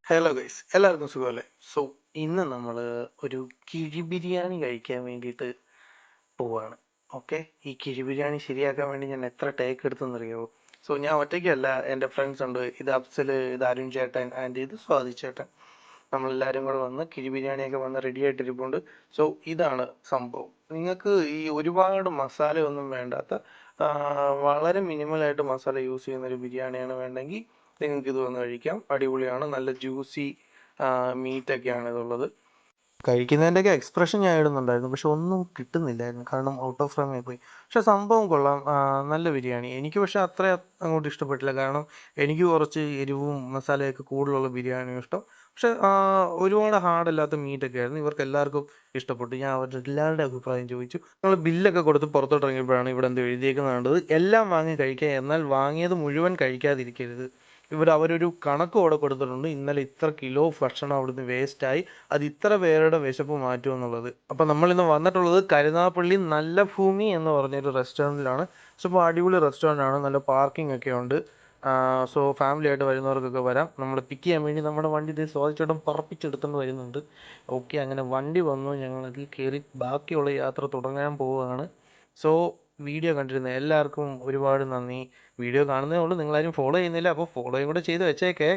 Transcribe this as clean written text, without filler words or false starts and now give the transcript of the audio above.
Hello guys, എല്ലാവർക്കും സുഖമല്ലേ? So ഇന്ന് നമ്മൾ ഒരു കിഴി ബിരിയാണി കഴിക്കാൻ വേണ്ടിയിട്ട് പോവാണ്. ഓക്കെ, ഈ കിഴി ബിരിയാണി ശരിയാക്കാൻ വേണ്ടി ഞാൻ എത്ര ടേക്ക് എടുത്തെന്നറിയോ? സോ ഞാൻ ഒറ്റയ്ക്കല്ല, എൻ്റെ ഫ്രണ്ട്സ് ഉണ്ട്. ഇത് അഫ്സൽ, ഇത് അരുൺ ചേട്ടൻ ആൻഡ് ഇത് സ്വാതി ചേട്ടൻ. നമ്മളെല്ലാവരും കൂടെ വന്ന് കിഴി ബിരിയാണിയൊക്കെ വന്ന് റെഡി ആയിട്ടിരിപ്പുണ്ട്. സോ ഇതാണ് സംഭവം. നിങ്ങൾക്ക് ഈ ഒരുപാട് മസാലയൊന്നും വേണ്ടാത്ത വളരെ മിനിമലായിട്ട് മസാല യൂസ് ചെയ്യുന്ന ഒരു ബിരിയാണിയാണ് വേണ്ടെങ്കിൽ നിങ്ങൾക്ക് ഇത് വന്ന് കഴിക്കാം. അടിപൊളിയാണ്, നല്ല ജ്യൂസി മീറ്റൊക്കെയാണ് ഇതുള്ളത്. കഴിക്കുന്നതിൻ്റെയൊക്കെ എക്സ്പ്രഷൻ ഞാൻ ഇടുന്നുണ്ടായിരുന്നു, പക്ഷെ ഒന്നും കിട്ടുന്നില്ലായിരുന്നു, കാരണം ഔട്ട് ഓഫ് ഫ്രെയിം ആയി പോയി. പക്ഷെ സംഭവം കൊള്ളാം, നല്ല ബിരിയാണി. എനിക്ക് പക്ഷെ അത്ര അങ്ങോട്ട് ഇഷ്ടപ്പെട്ടില്ല, കാരണം എനിക്ക് കുറച്ച് എരിവും മസാലയൊക്കെ കൂടുതലുള്ള ബിരിയാണിയും ഇഷ്ടം. പക്ഷെ ഒരുപാട് ഹാർഡല്ലാത്ത മീറ്റൊക്കെ ആയിരുന്നു. ഇവർക്ക് എല്ലാവർക്കും ഇഷ്ടപ്പെട്ടു. ഞാൻ അവരുടെ എല്ലാവരുടെ അഭിപ്രായം ചോദിച്ചു. നമ്മൾ ബില്ലൊക്കെ കൊടുത്ത് പുറത്തോട്ട് ഇറങ്ങിയപ്പോഴാണ് ഇവിടെ എന്തോ എഴുതിയേക്കുന്നത് കണ്ടത്, എല്ലാം വാങ്ങി കഴിക്കുക, എന്നാൽ വാങ്ങിയത് മുഴുവൻ കഴിക്കാതിരിക്കരുത്. അവരൊരു കണക്ക് അവിടെ കൊടുത്തിട്ടുണ്ട്. ഇന്നലെ ഇത്ര കിലോ ഭക്ഷണം അവിടുന്ന് വേസ്റ്റായി, അത് ഇത്ര പേരുടെ വിശപ്പ് മാറ്റും എന്നുള്ളത്. അപ്പം നമ്മളിന്ന് വന്നിട്ടുള്ളത് കരുനാഗപ്പള്ളി നല്ല ഭൂമി എന്ന് പറഞ്ഞൊരു റെസ്റ്റോറൻറ്റിലാണ്. സോ ഇപ്പോൾ അടിപൊളി റെസ്റ്റോറൻ്റ് ആണ്, നല്ല പാർക്കിംഗ് ഒക്കെ ഉണ്ട്. സോ ഫാമിലി ആയിട്ട് വരുന്നവർക്കൊക്കെ വരാം. നമ്മൾ പിക്ക് ചെയ്യാൻ വേണ്ടി നമ്മുടെ വണ്ടി ഇത് സ്വാധിച്ചോട്ടം പറപ്പിച്ചെടുത്തുകൊണ്ട് വരുന്നുണ്ട്. ഓക്കെ, അങ്ങനെ വണ്ടി വന്നു, ഞങ്ങളതിൽ കയറി ബാക്കിയുള്ള യാത്ര തുടങ്ങാൻ പോവുകയാണ്. സോ വീഡിയോ കണ്ടിരുന്ന എല്ലാവർക്കും ഒരുപാട് നന്ദി. വീഡിയോ കാണുന്നതേ ഉള്ളൂ, നിങ്ങളാരും ഫോളോ ചെയ്യുന്നില്ല, അപ്പോൾ ഫോളോയും കൂടെ ചെയ്ത് വെച്ചേക്കേ.